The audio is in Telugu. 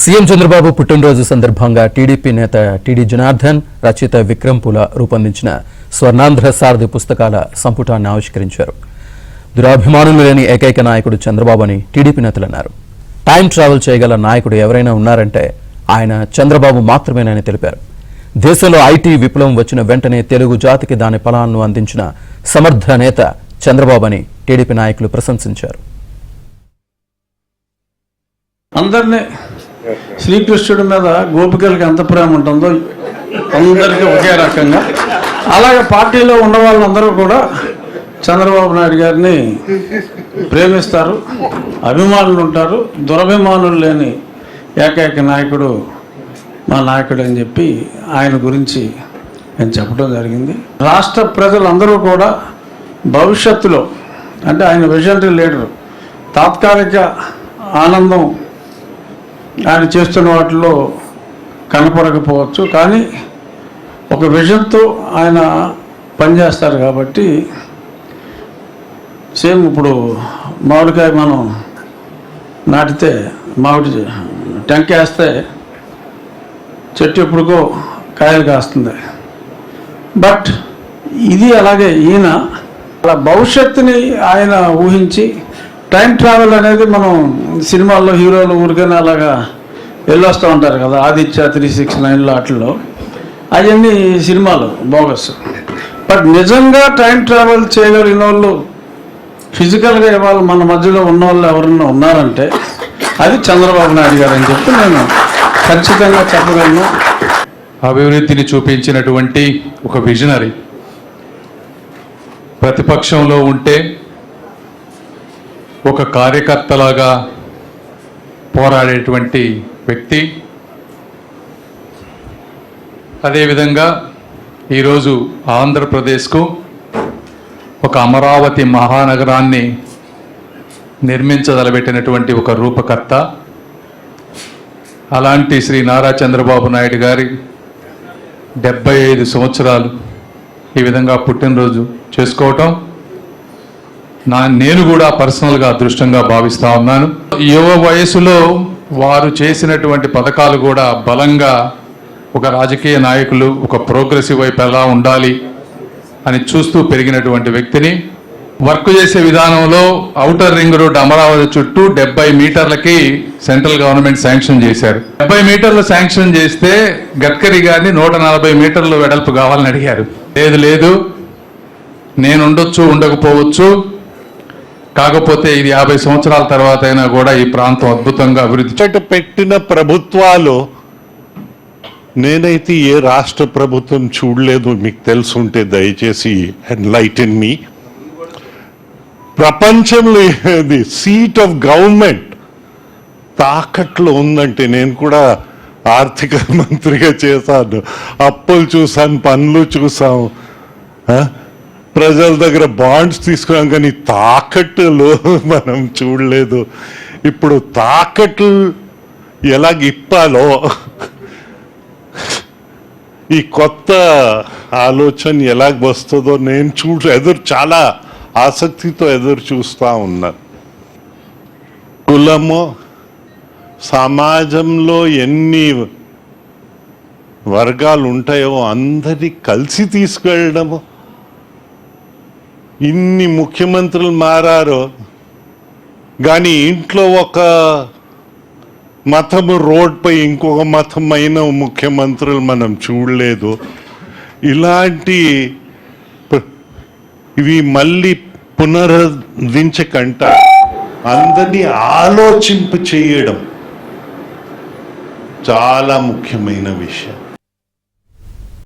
సీఎం చంద్రబాబు పుట్టినరోజు సందర్భంగా టీడీపీ నేత టీడీ జనార్దన్, రచయిత విక్రమ్ పూల రూపొందించిన స్వర్ణాంధ్ర సారథి పుస్తకాల సంపుటాన్ని ఆవిష్కరించారు. దురాభిమానులు లేని ఏకైక నాయకుడు చంద్రబాబు అని టీడీపీ నేతలు అన్నారు. టైం ట్రావెల్ చేయగల నాయకుడు ఎవరైనా ఉన్నారంటే ఆయన చంద్రబాబు మాత్రమేనని తెలిపారు. దేశంలో ఐటీ విప్లవం వచ్చిన వెంటనే తెలుగు జాతికి దాని ఫలాలను అందించిన సమర్థ నేత చంద్రబాబు అని టీడీపీ నాయకులు ప్రశంసించారు. అందరినీ శ్రీకృష్ణుడి మీద గోపికలకి ఎంత ప్రేమ ఉంటుందో అందరికీ ఒకే రకంగా, అలాగే పార్టీలో ఉన్న వాళ్ళందరూ కూడా చంద్రబాబు నాయుడు గారిని ప్రేమిస్తారు, అభిమానులు ఉంటారు. దురభిమానులు లేని ఏకైక నాయకుడు మా నాయకుడు అని చెప్పి ఆయన గురించి నేను చెప్పడం జరిగింది. రాష్ట్ర ప్రజలందరూ కూడా భవిష్యత్తులో, అంటే ఆయన విజనరీ లీడరు, తాత్కాలిక ఆనందం ఆయన చేస్తున్న వాటిలో కనపడకపోవచ్చు, కానీ ఒక విజన్తో ఆయన పనిచేస్తారు. కాబట్టి సేమ్ ఇప్పుడు మామిడికాయ మనం నాటితే, మామిడి టెంకేస్తే చెట్టు ఎప్పుడుకో కాయలు కాస్తుంది. బట్ ఇది అలాగే ఈయన అలా భవిష్యత్తుని ఆయన ఊహించి, టైం ట్రావెల్ అనేది మనం సినిమాల్లో హీరోలు ఊరికైనా అలాగా వెళ్ళొస్తూ ఉంటారు కదా, ఆదిత్య 369లో వాటిల్లో, అవన్నీ సినిమాలు బోగస్. బట్ నిజంగా టైం ట్రావెల్ చేయగలిగిన వాళ్ళు, ఫిజికల్గా ఇవాళ మన మధ్యలో ఉన్న వాళ్ళు ఎవరన్నా ఉన్నారంటే అది చంద్రబాబు నాయుడు గారు అని చెప్పి నేను ఖచ్చితంగా చెప్పగలను. అభివృద్ధిని చూపించినటువంటి ఒక విజనరీ, ప్రతిపక్షంలో ఉంటే ఒక కార్యకర్తలాగా పోరాడేటువంటి వ్యక్తి. అదేవిధంగా ఈరోజు ఆంధ్రప్రదేశ్కు ఒక అమరావతి మహానగరాన్ని నిర్మించదలబెట్టినటువంటి ఒక రూపకర్త. అలాంటి శ్రీ నారా చంద్రబాబు నాయుడు గారి 75 సంవత్సరాలు ఈ విధంగా పుట్టినరోజు చేసుకోవటం నేను కూడా పర్సనల్గా అదృష్టంగా భావిస్తూ ఉన్నాను. యువ వయసులో వారు చేసినటువంటి పథకాలు కూడా బలంగా ఒక రాజకీయ నాయకులు ఒక ప్రోగ్రెసివ్ వైపు ఎలా ఉండాలి అని చూస్తూ పెరిగినటువంటి వ్యక్తిని. వర్క్ చేసే విధానంలో ఔటర్ రింగ్ రోడ్ అమరావతి చుట్టూ 70 మీటర్లకి సెంట్రల్ గవర్నమెంట్ శాంక్షన్ చేశారు. 70 మీటర్లు శాంక్షన్ చేస్తే గడ్కరీ గారిని 140 మీటర్లు వెడల్పు కావాలని అడిగారు. లేదు, నేను ఉండొచ్చు, ఉండకపోవచ్చు, కాకపోతే ఇది 50 సంవత్సరాల తర్వాత అయినా కూడా ఈ ప్రాంతం అద్భుతంగా అభివృద్ధి పెట్టిన ప్రభుత్వాలు నేనైతే ఏ రాష్ట్ర ప్రభుత్వం చూడలేదు. మీకు తెలుసుంటే దయచేసి ఎన్లైటన్ మీ. ప్రపంచంలో ఇది సీట్ ఆఫ్ గవర్నమెంట్ తాకట్లో ఉందంటే, నేను కూడా ఆర్థిక మంత్రిగా చేశాను, అప్పులు చూసాను, పనులు చూసాము, ప్రజల దగ్గర బాండ్స్ తీసుకున్నాం, కానీ తాకట్టులో మనం చూడలేదు. ఇప్పుడు తాకట్లు ఎలాగ ఇప్పాలో ఈ కొత్త ఆలోచన ఎలాగ వస్తుందో నేను చాలా ఆసక్తితో ఎదురు చూస్తూ ఉన్నాను. కులము, సమాజంలో ఎన్ని వర్గాలు ఉంటాయో అందరినీ కలిసి తీసుకెళ్ళడము. ఇన్ని ముఖ్యమంత్రులు మారారు, కానీ ఇంట్లో ఒక మతము రోడ్పై ఇంకొక మతం అయిన ముఖ్యమంత్రులు మనం చూడలేదు. ఇలాంటి ఇవి మళ్ళీ పునరుద్ధరించకంట అందరినీ ఆలోచింప చేయడం చాలా ముఖ్యమైన విషయం.